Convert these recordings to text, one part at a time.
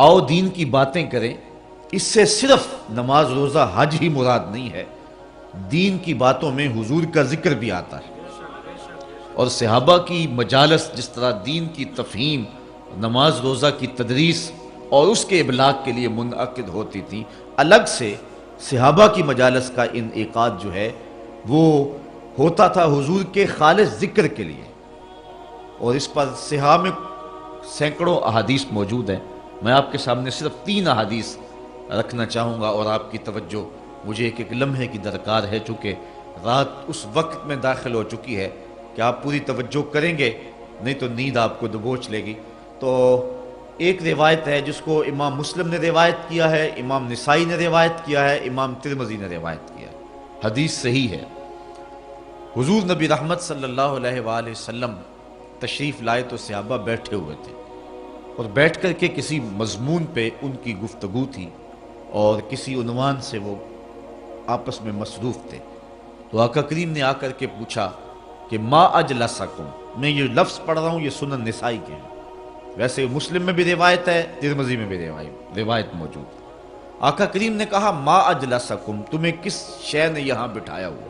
آؤ دین کی باتیں کریں، اس سے صرف نماز روزہ حج ہی مراد نہیں ہے، دین کی باتوں میں حضور کا ذکر بھی آتا ہے۔ اور صحابہ کی مجالس جس طرح دین کی تفہیم، نماز روزہ کی تدریس اور اس کے ابلاغ کے لیے منعقد ہوتی تھی، الگ سے صحابہ کی مجالس کا انعقاد جو ہے وہ ہوتا تھا حضور کے خالص ذکر کے لیے۔ اور اس پر صحابہ میں سینکڑوں احادیث موجود ہیں۔ میں آپ کے سامنے صرف 3 احادیث رکھنا چاہوں گا، اور آپ کی توجہ مجھے ایک لمحے کی درکار ہے، چونکہ رات اس وقت میں داخل ہو چکی ہے کہ آپ پوری توجہ کریں گے، نہیں تو نیند آپ کو دبوچ لے گی۔ تو ایک روایت ہے جس کو امام مسلم نے روایت کیا ہے، امام نسائی نے روایت کیا ہے، امام ترمذی نے روایت کیا ہے، حدیث صحیح ہے۔ حضور نبی رحمت صلی اللہ علیہ وآلہ وسلم تشریف لائے تو صحابہ بیٹھے ہوئے تھے، اور بیٹھ کر کے کسی مضمون پہ ان کی گفتگو تھی، اور کسی عنوان سے وہ آپس میں مصروف تھے۔ تو آقا کریم نے آ کر کے پوچھا کہ ما اجلسکم، میں یہ لفظ پڑھ رہا ہوں، یہ سنن نسائی کے ہیں، ویسے مسلم میں بھی روایت ہے، ترمذی میں بھی روایت موجود ہے۔ آقا کریم نے کہا ما اجلسکم، تمہیں کس شے نے یہاں بٹھایا ہوا؟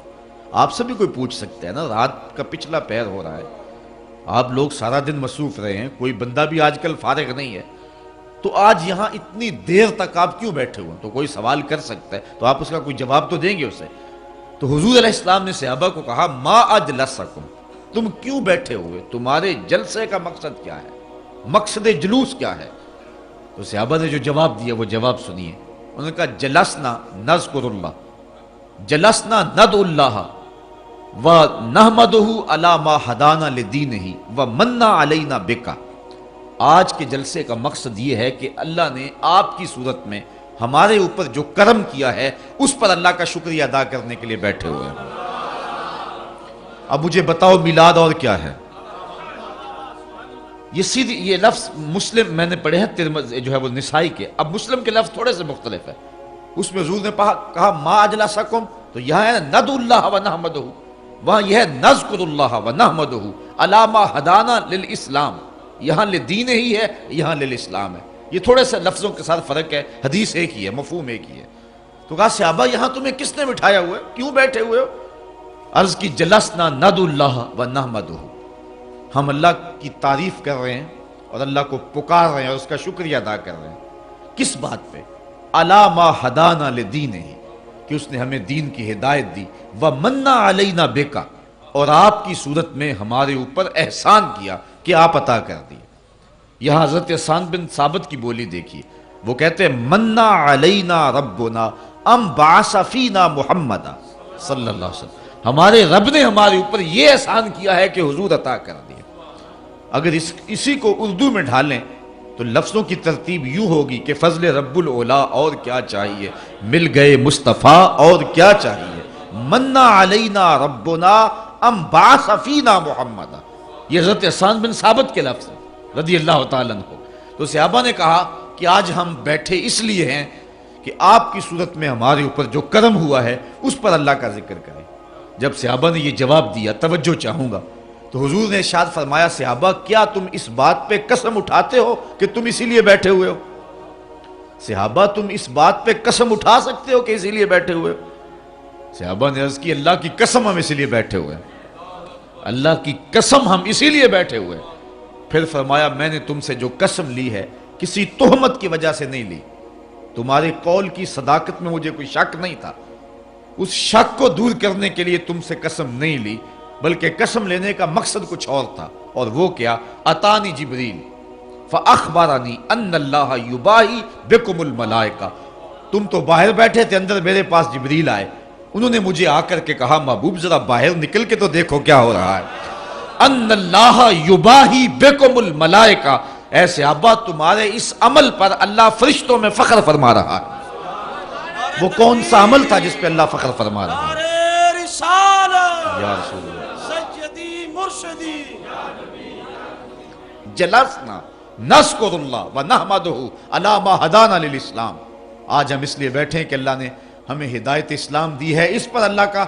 آپ سے بھی کوئی پوچھ سکتا ہے نا، رات کا پچھلا پہر ہو رہا ہے، آپ لوگ سارا دن مصروف رہے ہیں، کوئی بندہ بھی آج کل فارغ نہیں ہے، تو آج یہاں اتنی دیر تک آپ کیوں بیٹھے ہوئے ہیں؟ تو کوئی سوال کر سکتا ہے، تو آپ اس کا کوئی جواب تو دیں گے اسے۔ تو حضور علیہ السلام نے صحابہ کو کہا ما اجلسکم، تم کیوں بیٹھے ہوئے؟ تمہارے جلسے کا مقصد کیا ہے؟ مقصد جلوس کیا ہے؟ تو صحابہ نے جو جواب دیا وہ جواب سنیے۔ انہوں نے کہا جلسنا نذکر اللہ، جلسنا ندعو اللہ وَنَحْمَدُهُ عَلَى مَا هَدَانَا لِدِينِهِ وَمَنَّ عَلَيْنَا بِكَ۔ آج کے جلسے کا مقصد یہ ہے کہ اللہ نے آپ کی صورت میں ہمارے اوپر جو کرم کیا ہے اس پر اللہ کا شکریہ ادا کرنے کے لیے بیٹھے ہوئے ہیں۔ اب مجھے بتاؤ میلاد اور کیا ہے؟ یہ لفظ مسلم میں نے پڑھے ہیں، جو ہے وہ نسائی کے۔ اب مسلم کے لفظ تھوڑے سے مختلف ہے، اس میں حضور نے کہا ما اجلسکم، تو یہاں ہے ندعو اللہ ونحمدہ، وہاں یہ ہے نذکر اللہ ونحمدہ علی ما ہدانا للاسلام، یہاں لدین ہی ہے، یہاں للاسلام ہے، یہ تھوڑے سے لفظوں کے ساتھ فرق ہے، حدیث ایک ہی ہے، مفہوم ایک ہی ہے۔ تو کہا صحابہ یہاں تمہیں کس نے بٹھایا ہوا ہے، کیوں بیٹھے ہوئے ہو؟ عرض کی جلسنا ندعو اللہ ونحمدہ، ہم اللہ کی تعریف کر رہے ہیں اور اللہ کو پکار رہے ہیں اور اس کا شکریہ ادا کر رہے ہیں۔ کس بات پہ؟ علی ما ہدانا لدینہ، کہ اس نے ہمیں دین کی ہدایت دی، وَمَنَّ عَلَيْنَا بِكَ، اور آپ کی صورت میں ہمارے اوپر احسان کیا کہ آپ عطا کر دی۔ یہاں حضرت حسان بن ثابت کی بولی دیکھیے، وہ کہتے ہیں مَنَّ عَلَيْنَا رَبُّنَا أَمْ بَعَثَ فِينَا مُحَمَّدًا صلی اللہ علیہ وسلم، ہمارے رب نے ہمارے اوپر یہ احسان کیا ہے کہ حضور عطا کر دیا۔ اگر اسی کو اردو میں ڈھالیں تو لفظوں کی ترتیب یوں ہوگی کہ فضل رب العلا اور کیا چاہیے، مل گئے مصطفیٰ اور کیا چاہیے، من علینا ربنا ام بعث فینا محمد، یہ حضرت حسان بن ثابت کے لفظ ہیں رضی اللہ تعالیٰ عنہ۔ تو صحابہ نے کہا کہ آج ہم بیٹھے اس لیے ہیں کہ آپ کی صورت میں ہمارے اوپر جو کرم ہوا ہے اس پر اللہ کا ذکر کریں۔ جب صحابہ نے یہ جواب دیا، توجہ چاہوں گا، تو حضور نے ارشاد فرمایا صحابہ کیا تم اس بات پہ قسم اٹھاتے ہو کہ تم اسی لیے بیٹھے ہوئے ہو؟ صحابہ تم اس بات پہ قسم اٹھا سکتے ہو کہ اسی لیے بیٹھے ہوئے ہو؟ صحابہ نے عرض کی اللہ کی قسم ہم اسی لیے بیٹھے ہوئے ہیں، اللہ کی قسم ہم اسی لیے بیٹھے ہوئے ہیں۔ پھر فرمایا میں نے تم سے جو قسم لی ہے کسی تہمت کی وجہ سے نہیں لی، تمہارے قول کی صداقت میں مجھے کوئی شک نہیں تھا، اس شک کو دور کرنے کے لیے تم سے قسم نہیں لی، بلکہ قسم لینے کا مقصد کچھ اور تھا، اور وہ کیا؟ اتانی جبریل فاخبرنی ان اللہ یباہی بکم الملائکہ، تم تو باہر بیٹھے تھے، اندر میرے پاس جبریل آئے، انہوں نے مجھے آ کر کے کہا محبوب ذرا باہر نکل کے تو دیکھو کیا ہو رہا ہے، ان اللہ یباہی بکم الملائکہ، اے صحابہ تمہارے اس عمل پر اللہ فرشتوں میں فخر فرما رہا ہے۔ وہ کون سا عمل تھا جس پہ اللہ فخر فرما رہا ہے؟ یا رسول اللہ جلسنا نذکر اللہ ونحمدہ علی ما ہدانا للاسلام، آج ہم اس لیے بیٹھے ہیں کہ اللہ نے ہمیں ہدایت اسلام دی ہے، اس پر اللہ کا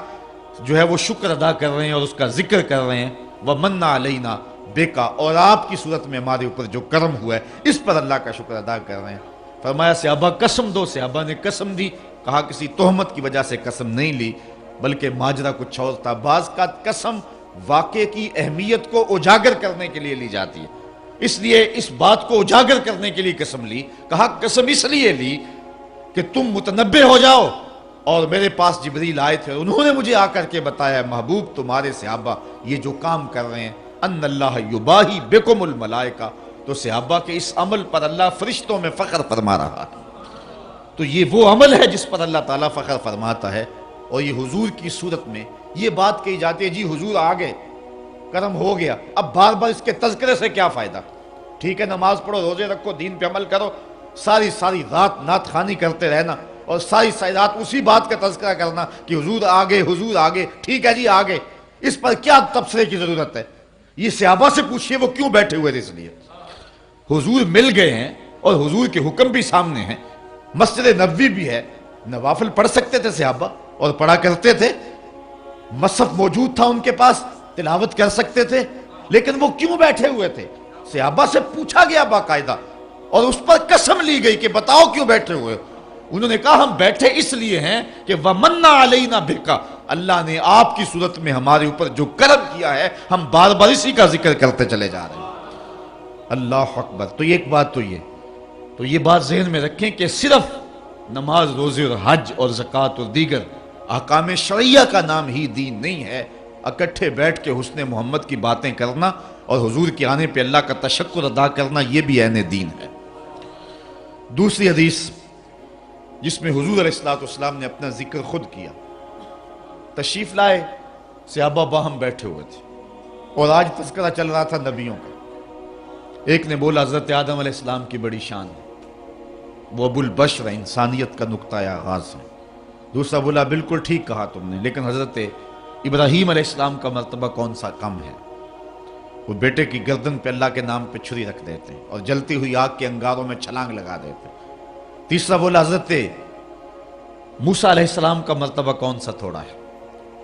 جو ہے وہ شکر ادا کر رہے ہیں اور اس کا ذکر کر رہے ہیں، وَمَنَّ عَلَيْنَا بِكَ، اور آپ کی صورت میں ہمارے اوپر جو کرم ہوا ہے اس پر اللہ کا شکر ادا کر رہے ہیں۔ فرمایا صحابہ قسم دو، صحابہ نے قسم دی، کہا کسی تہمت کی وجہ سے قسم نہیں لی بلکہ ماجرا کچھ اور تھا۔ بعض کا قسم واقعے کی اہمیت کو اجاگر کرنے کے لیے لی جاتی ہے، اس لیے اس بات کو اجاگر کرنے کے لیے قسم لی، کہا قسم اس لیے لی کہ تم متنبع ہو جاؤ۔ اور میرے پاس جبریل آئے تھے، انہوں نے مجھے آ کر کے بتایا محبوب تمہارے صحابہ یہ جو کام کر رہے ہیں ان اللہ یباہی بکم الملائکہ، تو صحابہ کے اس عمل پر اللہ فرشتوں میں فخر فرما رہا ہے۔ تو یہ وہ عمل ہے جس پر اللہ تعالیٰ فخر فرماتا ہے، اور یہ حضور کی صورت میں یہ بات کہی جاتی ہے جی حضور آ گئے، کرم ہو گیا، اب بار بار اس کے تذکرے سے کیا فائدہ؟ ٹھیک ہے نماز پڑھو، روزے رکھو، دین پہ عمل کرو، ساری رات نعت خوانی کرتے رہنا اور ساری رات اسی بات کا تذکرہ کرنا کہ حضور آ گئے، حضور آ گئے، ٹھیک ہے جی آ گئے، اس پر کیا تبصرے کی ضرورت ہے؟ یہ صحابہ سے پوچھئے وہ کیوں بیٹھے ہوئے تھے؟ اس لیے حضور مل گئے ہیں اور حضور کے حکم بھی سامنے ہیں، مسجد نبوی بھی ہے، نوافل پڑھ سکتے تھے صحابہ اور پڑھا کرتے تھے، مصحف موجود تھا ان کے پاس، تلاوت کر سکتے تھے، لیکن وہ کیوں بیٹھے ہوئے تھے؟ صحابہ سے پوچھا گیا باقاعدہ اور اس پر قسم لی گئی کہ بتاؤ کیوں بیٹھے ہوئے؟ انہوں نے کہا ہم بیٹھے اس لیے ہیں کہ وَمَنَّ عَلَيْنَا بِكَ، اللہ نے آپ کی صورت میں ہمارے اوپر جو کرم کیا ہے ہم بار بار اسی کا ذکر کرتے چلے جا رہے ہیں۔ اللہ اکبر۔ تو یہ ایک بات تو یہ بات ذہن میں رکھیں کہ صرف نماز، روزے اور حج اور زکوٰۃ اور دیگر احکام شرعیہ کا نام ہی دین نہیں ہے، اکٹھے بیٹھ کے حسن محمد کی باتیں کرنا اور حضور کے آنے پہ اللہ کا تشکر ادا کرنا یہ بھی عین دین ہے۔ دوسری حدیث جس میں حضور علیہ السلام نے اپنا ذکر خود کیا، تشریف لائے، صحابہ باہم بیٹھے ہوئے تھے اور آج تذکرہ چل رہا تھا نبیوں کا۔ ایک نے بولا حضرت آدم علیہ السلام کی بڑی شان ہے، وہ ابو البشر ہے، انسانیت کا نقطہ آغاز ہے۔ دوسرا بولا بالکل ٹھیک کہا تم نے، لیکن حضرت ابراہیم علیہ السلام کا مرتبہ کون سا کم ہے؟ وہ بیٹے کی گردن پہ اللہ کے نام پہ چھری رکھ دیتے اور جلتی ہوئی آگ کے انگاروں میں چھلانگ لگا دیتے۔ تیسرا بولا حضرت موسیٰ علیہ السلام کا مرتبہ کون سا تھوڑا ہے،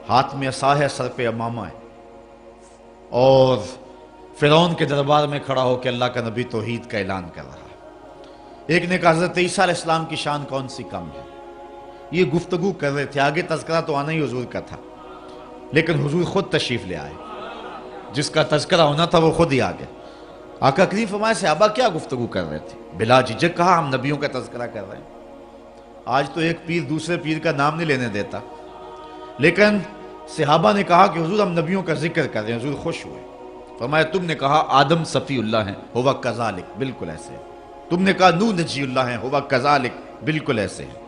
ہاتھ میں عصا ہے، سر پہ امامہ ہے، اور فرعون کے دربار میں کھڑا ہو کے اللہ کا نبی توحید کا اعلان کر رہا ہے۔ ایک نے کہا حضرت عیسیٰ علیہ السلام کی شان کون سی کم ہے؟ یہ گفتگو کر رہے تھے، آگے تذکرہ تو آنا ہی حضور کا تھا، لیکن حضور خود تشریف لے آئے، جس کا تذکرہ ہونا تھا وہ خود ہی آ گئے۔ آقا کریم فرمایا صحابہ کیا گفتگو کر رہے تھے؟ بلا جھجک کہا ہم نبیوں کا تذکرہ کر رہے ہیں۔ آج تو ایک پیر دوسرے پیر کا نام نہیں لینے دیتا، لیکن صحابہ نے کہا کہ حضور ہم نبیوں کا ذکر کر رہے ہیں۔ حضور خوش ہوئے، فرمایا تم نے کہا آدم صفی اللہ ہیں، ہوا کذالک، بالکل ایسے ہے۔ تم نے کہا نوح نجی اللہ ہیں، ہوا کذالک، بالکل ایسے ہے۔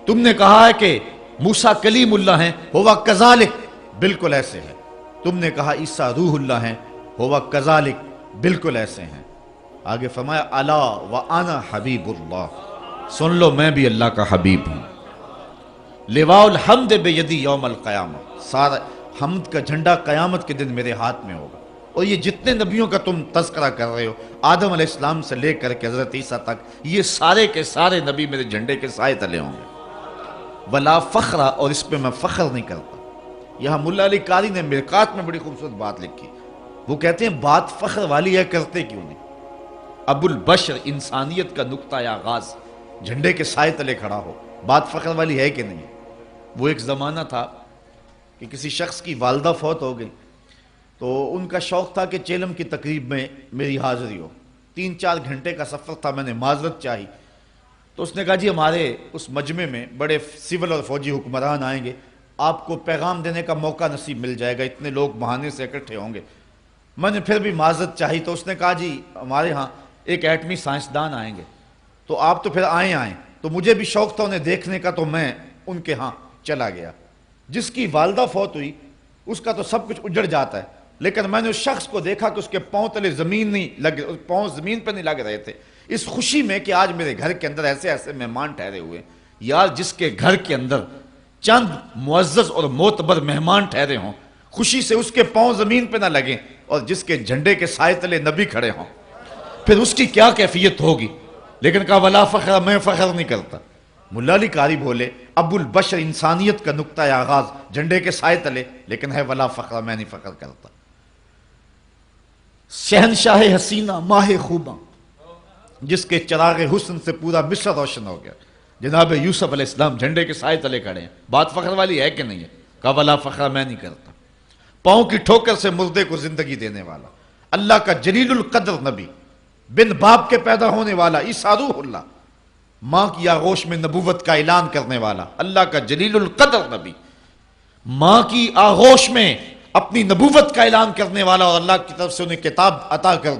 تم نے کہا ہے کہ موسیٰ کلیم اللہ ہیں، ہوا کذالک، بالکل ایسے ہے۔ تم نے کہا عیسیٰ روح اللہ ہیں، ہوا کذالک، بالکل ایسے ہیں۔ آگے فرمایا الا وانا حبیب اللہ، سن لو میں بھی اللہ کا حبیب ہوں۔ لواء الحمد بیدی یوم القیامہ، سارا حمد کا جھنڈا قیامت کے دن میرے ہاتھ میں ہوگا۔ اور یہ جتنے نبیوں کا تم تذکرہ کر رہے ہو، آدم علیہ السلام سے لے کر کے حضرت عیسیٰ تک، یہ سارے کے سارے نبی میرے جھنڈے کے سائے تلے ہوں گے۔ ولا فخرہ، اور اس پہ میں فخر نہیں کرتا۔ یہاں ملا علی قاری نے مرقات میں بڑی خوبصورت بات لکھی، وہ کہتے ہیں بات فخر والی ہے، کرتے کیوں نہیں؟ ابو البشر، انسانیت کا نقطہ آغاز، جھنڈے کے سائے تلے کھڑا ہو، بات فخر والی ہے کہ نہیں؟ وہ ایک زمانہ تھا کہ کسی شخص کی والدہ فوت ہو گئی، تو ان کا شوق تھا کہ چیلم کی تقریب میں میری حاضری ہو۔ 3-4 گھنٹے کا سفر تھا، میں نے معذرت چاہی، تو اس نے کہا جی ہمارے اس مجمع میں بڑے سول اور فوجی حکمران آئیں گے، آپ کو پیغام دینے کا موقع نصیب مل جائے گا، اتنے لوگ بہانے سے اکٹھے ہوں گے۔ میں نے پھر بھی معذرت چاہی، تو اس نے کہا جی ہمارے ہاں ایک ایٹمی سائنسدان آئیں گے، تو آپ تو پھر آئیں، تو مجھے بھی شوق تھا انہیں دیکھنے کا، تو میں ان کے ہاں چلا گیا۔ جس کی والدہ فوت ہوئی اس کا تو سب کچھ اجڑ جاتا ہے، لیکن میں نے اس شخص کو دیکھا کہ اس کے پاؤں تلے زمین نہیں لگ، پاؤں زمین پہ نہیں لگ رہے تھے، اس خوشی میں کہ آج میرے گھر کے اندر ایسے ایسے مہمان ٹھہرے ہوئے۔ یار جس کے گھر کے اندر چند معزز اور معتبر مہمان ٹھہرے ہوں، خوشی سے اس کے پاؤں زمین پہ نہ لگیں، اور جس کے جھنڈے کے سائے تلے نبی کھڑے ہوں، پھر اس کی کیا کیفیت ہوگی؟ لیکن کہا ولا فخر، میں فخر نہیں کرتا۔ ملا علی قاری بولے ابو البشر، انسانیت کا نقطہ آغاز، جھنڈے کے سائے تلے، لیکن ہے ولا فخر، میں نہیں فخر کرتا۔ شہنشاہ حسینہ، ماہ خوباں، جس کے چراغ حسن سے پورا مصر روشن ہو گیا. جناب یوسف علیہ السلام جھنڈے کے سائے تلے کھڑے ہیں. بات فخر والی ہے کہ نہیں ہے؟ کہا ولا فخر میں نہیں کرتا. پاؤں کی ٹھوکر سے مردے کو زندگی دینے والا اللہ کا جلیل القدر نبی، بن باپ کے پیدا ہونے والا عیسیٰ روح اللہ، ماں کی آغوش میں نبوت کا اعلان کرنے والا اللہ کا جلیل القدر نبی، ماں کی آغوش میں اپنی نبوت کا اعلان کرنے والا اور اللہ کی طرف سے انہیں کتاب عطا کر